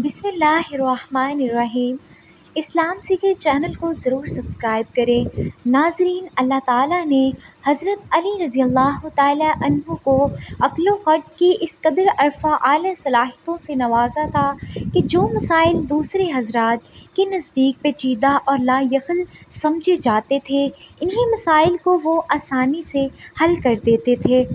بسم اللہ الرحمن الرحیم۔ اسلام سیکھے چینل کو ضرور سبسکرائب کریں۔ ناظرین، اللہ تعالیٰ نے حضرت علی رضی اللہ تعالیٰ عنہ کو عقل و قلب کی اس قدر عرفہ اعلیٰ صلاحیتوں سے نوازا تھا کہ جو مسائل دوسرے حضرات کے نزدیک پیچیدہ اور لا یقل سمجھے جاتے تھے، انہی مسائل کو وہ آسانی سے حل کر دیتے تھے۔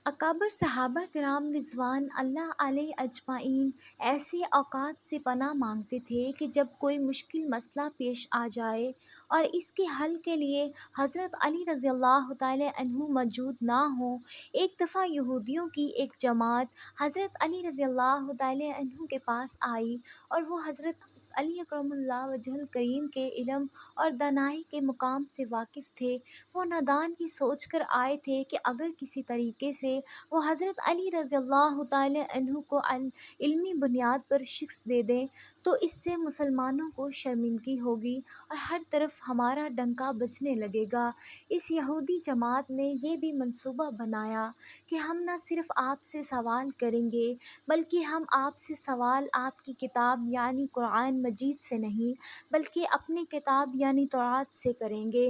اکابر صحابہ کرام رضوان اللہ علیہ اجمعین ایسے اوقات سے پناہ مانگتے تھے کہ جب کوئی مشکل مسئلہ پیش آ جائے اور اس کے حل کے لیے حضرت علی رضی اللہ تعالی عنہ موجود نہ ہوں۔ ایک دفعہ یہودیوں کی ایک جماعت حضرت علی رضی اللہ تعالی عنہ کے پاس آئی اور وہ حضرت علی اکرم اللہ وجہ الکریم کے علم اور دانائی کے مقام سے واقف تھے۔ وہ نادان یہ سوچ کر آئے تھے کہ اگر کسی طریقے سے وہ حضرت علی رضی اللہ تعالی عنہ کو علمی بنیاد پر شکست دے دیں تو اس سے مسلمانوں کو شرمندگی ہوگی اور ہر طرف ہمارا ڈنکا بجنے لگے گا۔ اس یہودی جماعت نے یہ بھی منصوبہ بنایا کہ ہم نہ صرف آپ سے سوال کریں گے بلکہ ہم آپ سے سوال آپ کی کتاب یعنی قرآن مجید سے نہیں بلکہ اپنی کتاب یعنی تورات سے کریں گے۔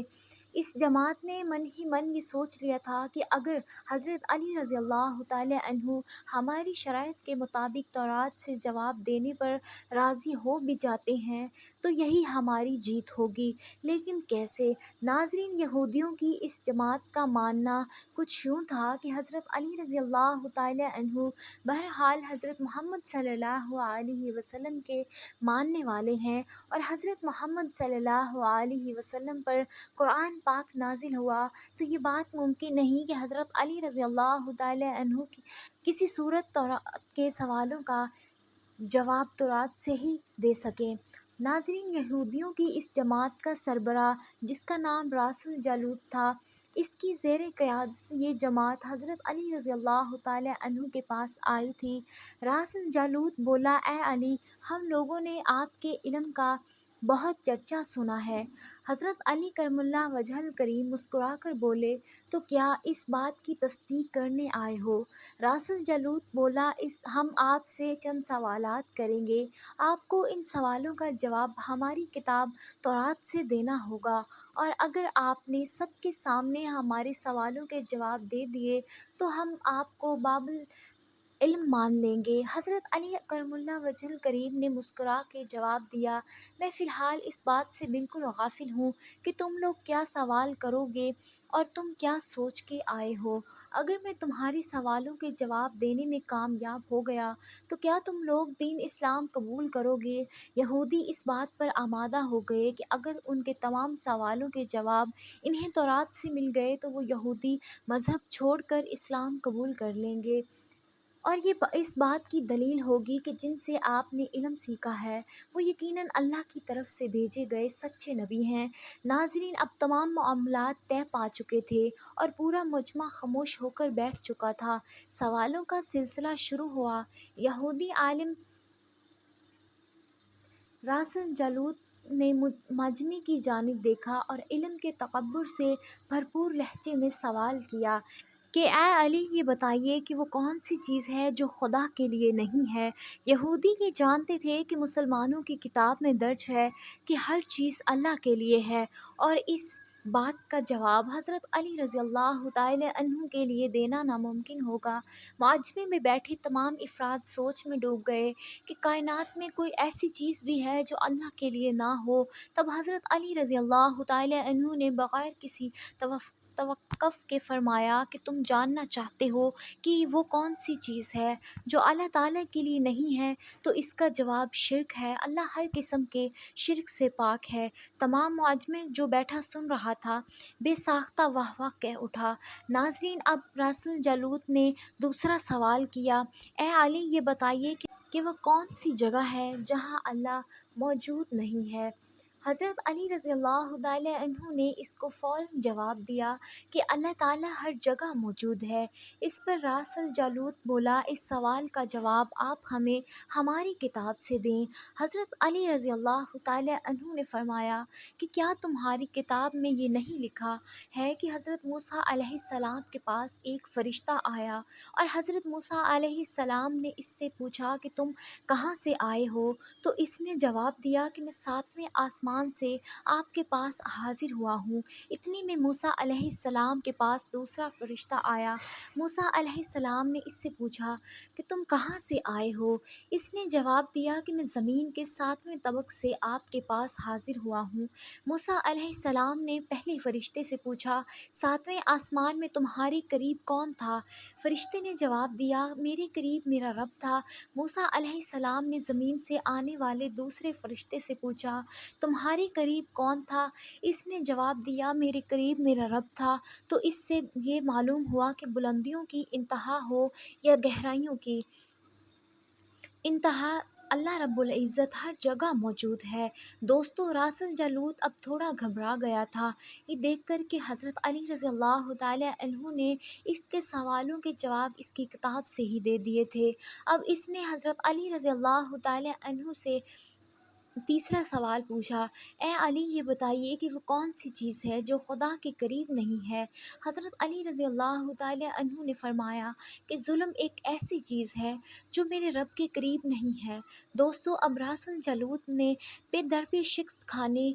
اس جماعت نے من ہی من یہ سوچ لیا تھا کہ اگر حضرت علی رضی اللہ تعالی عنہ ہماری شرائط کے مطابق تورات سے جواب دینے پر راضی ہو بھی جاتے ہیں تو یہی ہماری جیت ہوگی۔ لیکن کیسے؟ ناظرین، یہودیوں کی اس جماعت کا ماننا کچھ یوں تھا کہ حضرت علی رضی اللہ تعالی عنہ بہرحال حضرت محمد صلی اللہ علیہ وسلم کے ماننے والے ہیں اور حضرت محمد صلی اللہ علیہ وسلم پر قرآن پاک نازل ہوا تو یہ بات ممکن نہیں کہ حضرت علی رضی اللہ تعالی عنہ کسی صورت تورات کے سوالوں کا جواب تورات سے ہی دے سکیں۔ ناظرین، یہودیوں کی اس جماعت کا سربراہ جس کا نام راس الجالوت تھا، اس کی زیر قیادت یہ جماعت حضرت علی رضی اللہ تعالی عنہ کے پاس آئی تھی۔ راس الجالوت بولا، اے علی، ہم لوگوں نے آپ کے علم کا بہت چرچا سنا ہے۔ حضرت علی کرم اللہ وجہ الکریم مسکرا کر بولے، تو کیا اس بات کی تصدیق کرنے آئے ہو؟ راس الجالوت بولا، ہم آپ سے چند سوالات کریں گے، آپ کو ان سوالوں کا جواب ہماری کتاب تورات سے دینا ہوگا، اور اگر آپ نے سب کے سامنے ہمارے سوالوں کے جواب دے دیے تو ہم آپ کو باب علم مان لیں گے۔ حضرت علی کرم اللہ وجہ الکریم نے مسکرا کے جواب دیا، میں فی الحال اس بات سے بالکل غافل ہوں کہ تم لوگ کیا سوال کرو گے اور تم کیا سوچ کے آئے ہو۔ اگر میں تمہارے سوالوں کے جواب دینے میں کامیاب ہو گیا تو کیا تم لوگ دین اسلام قبول کرو گے؟ یہودی اس بات پر آمادہ ہو گئے کہ اگر ان کے تمام سوالوں کے جواب انہیں تورات سے مل گئے تو وہ یہودی مذہب چھوڑ کر اسلام قبول کر لیں گے، اور یہ اس بات کی دلیل ہوگی کہ جن سے آپ نے علم سیکھا ہے وہ یقیناً اللہ کی طرف سے بھیجے گئے سچے نبی ہیں۔ ناظرین، اب تمام معاملات طے پا چکے تھے اور پورا مجمع خاموش ہو کر بیٹھ چکا تھا۔ سوالوں کا سلسلہ شروع ہوا۔ یہودی عالم راس الجالوت نے مجمع کی جانب دیکھا اور علم کے تکبر سے بھرپور لہجے میں سوال کیا کہ اے علی، یہ بتائیے کہ وہ کون سی چیز ہے جو خدا کے لیے نہیں ہے؟ یہودی یہ جانتے تھے کہ مسلمانوں کی کتاب میں درج ہے کہ ہر چیز اللہ کے لیے ہے، اور اس بات کا جواب حضرت علی رضی اللہ تعالی عنہ کے لیے دینا ناممکن ہوگا۔ مجمع میں بیٹھے تمام افراد سوچ میں ڈوب گئے کہ کائنات میں کوئی ایسی چیز بھی ہے جو اللہ کے لیے نہ ہو۔ تب حضرت علی رضی اللہ تعالی عنہ نے بغیر کسی توقف کے فرمایا کہ تم جاننا چاہتے ہو کہ وہ کون سی چیز ہے جو اللہ تعالیٰ کے لیے نہیں ہے، تو اس کا جواب شرک ہے۔ اللہ ہر قسم کے شرک سے پاک ہے۔ تمام مجمع جو بیٹھا سن رہا تھا بے ساختہ واہ واہ کہہ اٹھا۔ ناظرین، اب راس الجالوت نے دوسرا سوال کیا، اے علی، یہ بتائیے کہ وہ کون سی جگہ ہے جہاں اللہ موجود نہیں ہے؟ حضرت علی رضی اللہ تعالیٰ عنہ نے اس کو فوراً جواب دیا کہ اللہ تعالیٰ ہر جگہ موجود ہے۔ اس پر راس الجالوت بولا، اس سوال کا جواب آپ ہمیں ہماری کتاب سے دیں۔ حضرت علی رضی اللہ تعالیٰ عنہ نے فرمایا کہ کیا تمہاری کتاب میں یہ نہیں لکھا ہے کہ حضرت موسیٰ علیہ السلام کے پاس ایک فرشتہ آیا اور حضرت موسیٰ علیہ السلام نے اس سے پوچھا کہ تم کہاں سے آئے ہو؟ تو اس نے جواب دیا کہ میں ساتویں آسمان سے آپ کے پاس حاضر ہوا ہوں۔ اتنے میں موسیٰ علیہ السلام کے پاس دوسرا فرشتہ آیا۔ موسیٰ علیہ السلام نے اس سے پوچھا کہ تم کہاں سے آئے ہو؟ اس نے جواب دیا کہ میں زمین کے ساتویں طبق سے آپ کے پاس حاضر ہوا ہوں۔ موسیٰ علیہ السلام نے پہلے فرشتے سے پوچھا، ساتویں آسمان میں تمہارے قریب کون تھا؟ فرشتے نے جواب دیا، میرے قریب میرا رب تھا۔ موسیٰ علیہ السلام نے زمین سے آنے والے دوسرے فرشتے سے پوچھا، تمہارے قریب کون تھا؟ اس نے جواب دیا، میرے قریب میرا رب تھا۔ تو اس سے یہ معلوم ہوا کہ بلندیوں کی انتہا ہو یا گہرائیوں کی انتہا، اللہ رب العزت ہر جگہ موجود ہے۔ دوستو، راس الجالوت اب تھوڑا گھبرا گیا تھا، یہ دیکھ کر کہ حضرت علی رضی اللہ تعالیٰ عنہ نے اس کے سوالوں کے جواب اس کی کتاب سے ہی دے دیے تھے۔ اب اس نے حضرت علی رضی اللہ تعالیٰ عنہ سے تیسرا سوال پوچھا، اے علی، یہ بتائیے کہ وہ کون سی چیز ہے جو خدا کے قریب نہیں ہے؟ حضرت علی رضی اللہ تعالیٰ عنہ نے فرمایا کہ ظلم ایک ایسی چیز ہے جو میرے رب کے قریب نہیں ہے۔ دوستو، اب راس الجالوت نے بے درپے شکست کھانے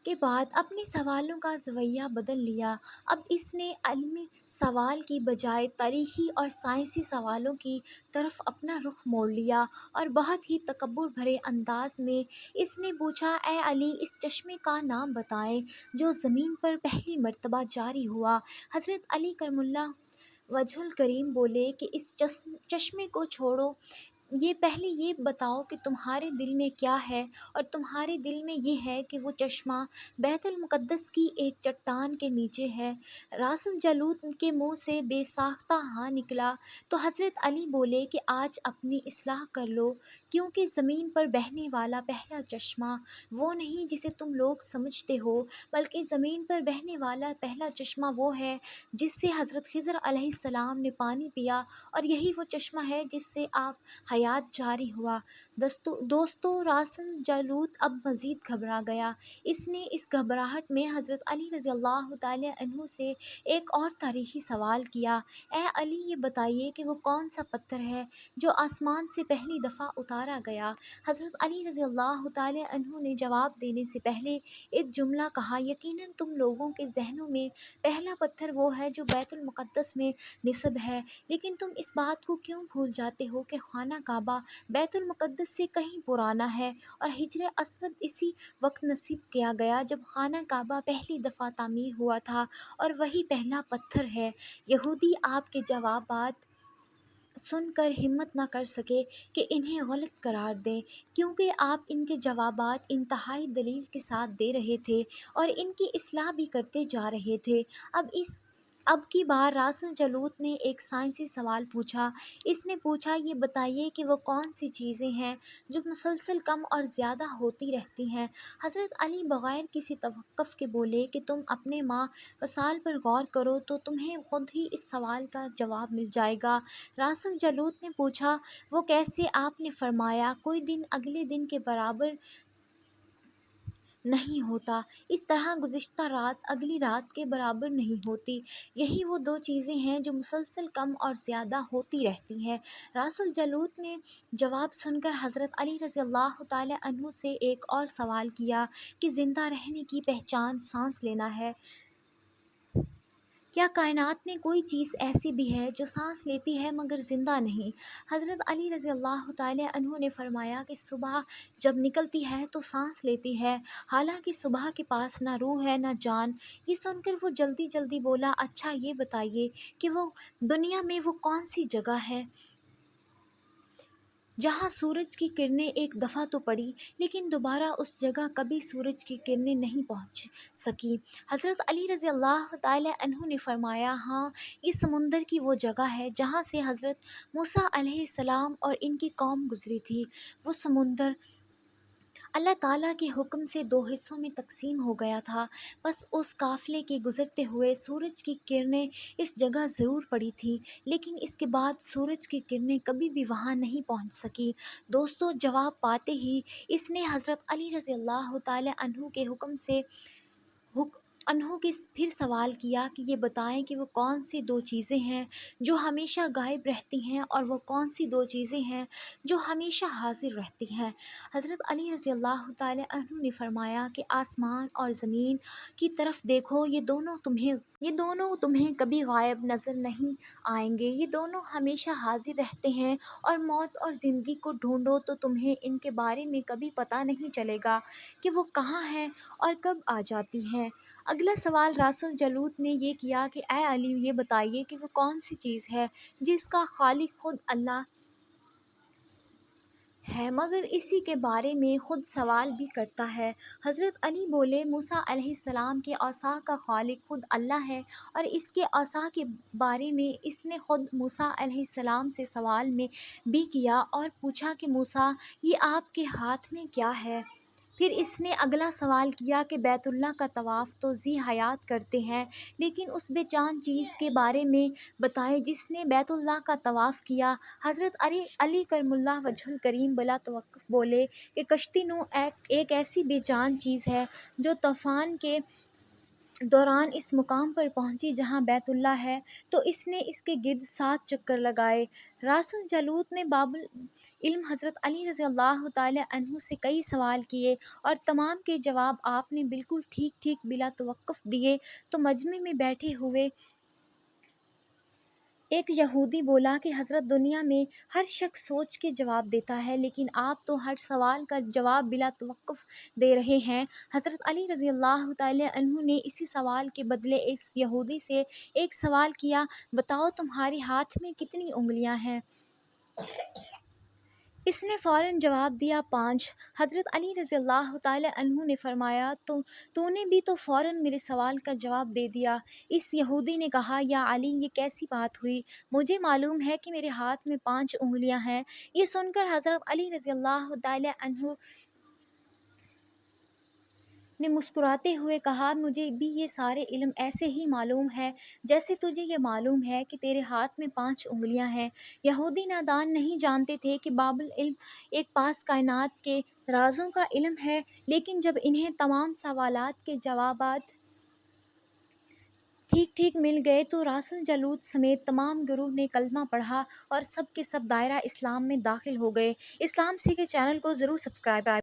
کے بعد اپنے سوالوں کا رویہ بدل لیا۔ اب اس نے علمی سوال کی بجائے تاریخی اور سائنسی سوالوں کی طرف اپنا رخ موڑ لیا اور بہت ہی تکبر بھرے انداز میں اس نے پوچھا، اے علی، اس چشمے کا نام بتائیں جو زمین پر پہلی مرتبہ جاری ہوا۔ حضرت علی کرم اللہ وجہ الکریم بولے کہ اس چشمے کو چھوڑو، یہ پہلے یہ بتاؤ کہ تمہارے دل میں کیا ہے، اور تمہارے دل میں یہ ہے کہ وہ چشمہ بیت المقدس کی ایک چٹان کے نیچے ہے۔ راس الجالوت کے منہ سے بے ساختہ ہاں نکلا تو حضرت علی بولے کہ آج اپنی اصلاح کر لو، کیونکہ زمین پر بہنے والا پہلا چشمہ وہ نہیں جسے تم لوگ سمجھتے ہو، بلکہ زمین پر بہنے والا پہلا چشمہ وہ ہے جس سے حضرت خضر علیہ السلام نے پانی پیا، اور یہی وہ چشمہ ہے جس سے آپ حیات جاری ہوا۔ دوستو، راس الجالوت اب مزید گھبرا گیا۔ اس نے اس گھبراہٹ میں حضرت علی رضی اللہ تعالیٰ عنہ سے ایک اور تاریخی سوال کیا، اے علی، یہ بتائیے کہ وہ کون سا پتھر ہے جو آسمان سے پہلی دفعہ اتارا گیا؟ حضرت علی رضی اللہ تعالیٰ عنہ نے جواب دینے سے پہلے ایک جملہ کہا، یقیناً تم لوگوں کے ذہنوں میں پہلا پتھر وہ ہے جو بیت المقدس میں نصب ہے، لیکن تم اس بات کو کیوں بھول جاتے ہو کہ خانہ کعبہ بیت المقدس سے کہیں پرانا ہے، اور حجر اسود اسی وقت نصب کیا گیا جب خانہ کعبہ پہلی دفعہ تعمیر ہوا تھا، اور وہی پہلا پتھر ہے۔ یہودی آپ کے جوابات سن کر ہمت نہ کر سکے کہ انہیں غلط قرار دیں، کیونکہ آپ ان کے جوابات انتہائی دلیل کے ساتھ دے رہے تھے اور ان کی اصلاح بھی کرتے جا رہے تھے۔ اب کی بار راس الجالوت نے ایک سائنسی سوال پوچھا۔ اس نے پوچھا، یہ بتائیے کہ وہ کون سی چیزیں ہیں جو مسلسل کم اور زیادہ ہوتی رہتی ہیں؟ حضرت علی بغیر کسی توقف کے بولے کہ تم اپنے ماہ وصال پر غور کرو تو تمہیں خود ہی اس سوال کا جواب مل جائے گا۔ راس الجالوت نے پوچھا، وہ کیسے؟ آپ نے فرمایا، کوئی دن اگلے دن کے برابر نہیں ہوتا، اس طرح گزشتہ رات اگلی رات کے برابر نہیں ہوتی، یہی وہ دو چیزیں ہیں جو مسلسل کم اور زیادہ ہوتی رہتی ہیں۔ راس الجالوت نے جواب سن کر حضرت علی رضی اللہ تعالیٰ عنہ سے ایک اور سوال کیا کہ زندہ رہنے کی پہچان سانس لینا ہے؟ کیا کائنات میں کوئی چیز ایسی بھی ہے جو سانس لیتی ہے مگر زندہ نہیں؟ حضرت علی رضی اللہ تعالیٰ عنہ نے فرمایا کہ صبح جب نکلتی ہے تو سانس لیتی ہے، حالانکہ صبح کے پاس نہ روح ہے نہ جان۔ یہ سن کر وہ جلدی جلدی بولا، اچھا یہ بتائیے کہ وہ دنیا میں وہ کون سی جگہ ہے جہاں سورج کی کرنیں ایک دفعہ تو پڑی لیکن دوبارہ اس جگہ کبھی سورج کی کرنیں نہیں پہنچ سکیں؟ حضرت علی رضی اللہ تعالیٰ عنہ نے فرمایا، ہاں، یہ سمندر کی وہ جگہ ہے جہاں سے حضرت موسیٰ علیہ السلام اور ان کی قوم گزری تھی۔ وہ سمندر اللہ تعالیٰ کے حکم سے دو حصوں میں تقسیم ہو گیا تھا۔ بس اس قافلے کے گزرتے ہوئے سورج کی کرنیں اس جگہ ضرور پڑی تھیں، لیکن اس کے بعد سورج کی کرنیں کبھی بھی وہاں نہیں پہنچ سکی۔ دوستو، جواب پاتے ہی اس نے حضرت علی رضی اللہ تعالی عنہ کے حکم سے انہوں کی پھر سوال کیا کہ یہ بتائیں کہ وہ کون سی دو چیزیں ہیں جو ہمیشہ غائب رہتی ہیں، اور وہ کون سی دو چیزیں ہیں جو ہمیشہ حاضر رہتی ہیں۔ حضرت علی رضی اللہ تعالی عنہ نے فرمایا کہ آسمان اور زمین کی طرف دیکھو، یہ دونوں تمہیں کبھی غائب نظر نہیں آئیں گے، یہ دونوں ہمیشہ حاضر رہتے ہیں، اور موت اور زندگی کو ڈھونڈو تو تمہیں ان کے بارے میں کبھی پتہ نہیں چلے گا کہ وہ کہاں ہیں اور کب آ جاتی ہیں۔ اگلا سوال راس الجلوت نے یہ کیا کہ اے علی، یہ بتائیے کہ وہ کون سی چیز ہے جس کا خالق خود اللہ ہے، مگر اسی کے بارے میں خود سوال بھی کرتا ہے۔ حضرت علی بولے، موسیٰ علیہ السلام کے عصا کا خالق خود اللہ ہے، اور اس کے عصا کے بارے میں اس نے خود موسیٰ علیہ السلام سے سوال میں بھی کیا اور پوچھا کہ موسیٰ، یہ آپ کے ہاتھ میں کیا ہے؟ پھر اس نے اگلا سوال کیا کہ بیت اللہ کا طواف تو ذی حیات کرتے ہیں، لیکن اس بے جان چیز کے بارے میں بتائیں جس نے بیت اللہ کا طواف کیا۔ حضرت علی کرم اللہ وجہ الکریم بلا توقف بولے کہ کشتی نو ایک ایسی بے جان چیز ہے جو طوفان کے دوران اس مقام پر پہنچی جہاں بیت اللہ ہے، تو اس نے اس کے گرد 7 چکر لگائے۔ راس الجلوت نے باب العلم حضرت علی رضی اللہ تعالی عنہ سے کئی سوال کیے، اور تمام کے جواب آپ نے بالکل ٹھیک ٹھیک بلا توقف دیے، تو مجمع میں بیٹھے ہوئے ایک یہودی بولا کہ حضرت، دنیا میں ہر شخص سوچ کے جواب دیتا ہے، لیکن آپ تو ہر سوال کا جواب بلا توقف دے رہے ہیں۔ حضرت علی رضی اللہ تعالی عنہ نے اسی سوال کے بدلے اس یہودی سے ایک سوال کیا، بتاؤ تمہارے ہاتھ میں کتنی انگلیاں ہیں؟ اس نے فوراً جواب دیا، 5۔ حضرت علی رضی اللہ تعالی عنہ نے فرمایا، تو نے بھی تو فوراً میرے سوال کا جواب دے دیا۔ اس یہودی نے کہا، یا علی، یہ کیسی بات ہوئی؟ مجھے معلوم ہے کہ میرے ہاتھ میں 5 انگلیاں ہیں۔ یہ سن کر حضرت علی رضی اللہ تعالی عنہ نے مسکراتے ہوئے کہا، مجھے بھی یہ سارے علم ایسے ہی معلوم ہے جیسے تجھے یہ معلوم ہے کہ تیرے ہاتھ میں 5 انگلیاں ہیں۔ یہودی نادان نہیں جانتے تھے کہ باب العلم ایک پاس کائنات کے رازوں کا علم ہے، لیکن جب انہیں تمام سوالات کے جوابات ٹھیک ٹھیک مل گئے تو راس الجلوت سمیت تمام گروہ نے کلمہ پڑھا اور سب کے سب دائرہ اسلام میں داخل ہو گئے۔ اسلام سیکھے چینل کو ضرور سبسکرائب